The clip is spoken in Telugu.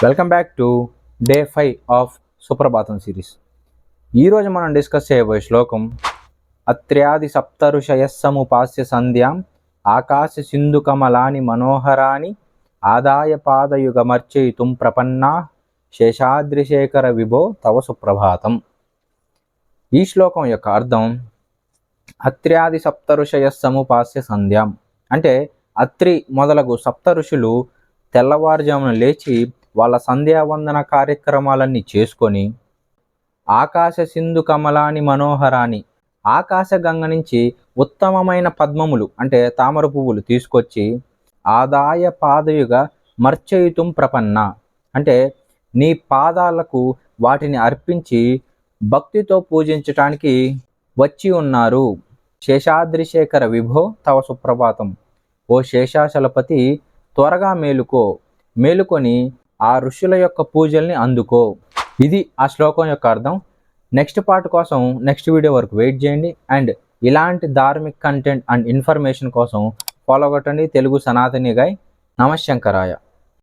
Welcome back to day 5 of Suprabhatam series. ఈరోజు మనం డిస్కస్ చేయబోయే శ్లోకం అత్ర్యాది సప్తఋషయస్సముపాస్య సంధ్యాం ఆకాశ సింధు కమలాని మనోహరాని ఆదాయ పాదయుగమర్చయితుం ప్రపన్నా శేషాద్రిశేఖర విభో తవ సుప్రభాతం. ఈ శ్లోకం యొక్క అర్థం అత్ర్యాది సప్తఋషయస్సముపాస్య సంధ్యాం అంటే అత్రి మొదలగు సప్త ఋషులు తెల్లవారుజామున లేచి వాళ్ళ సంధ్యావందన కార్యక్రమాలన్నీ చేసుకొని ఆకాశ సింధు కమలాని మనోహరాని ఆకాశగంగ నుంచి ఉత్తమమైన పద్మములు అంటే తామర పువ్వులు తీసుకొచ్చి ఆదాయ పాదయుగ మర్చయితుం ప్రపన్న అంటే నీ పాదాలకు వాటిని అర్పించి భక్తితో పూజించటానికి వచ్చి ఉన్నారు. శేషాద్రిశేఖర విభో తవ సుప్రభాతం. ఓ శేషాచలపతి, త్వరగా మేలుకొని ఆ ఋషుల యొక్క పూజల్ని అందుకో. ఇది ఆ శ్లోకం యొక్క అర్థం. నెక్స్ట్ పార్ట్ కోసం నెక్స్ట్ వీడియో వరకు వెయిట్ చేయండి. అండ్ ఇలాంటి ధార్మిక్ కంటెంట్ అండ్ ఇన్ఫర్మేషన్ కోసం ఫాలో కొట్టండి తెలుగు సనాతని గాయ్. నమశంకరాయ.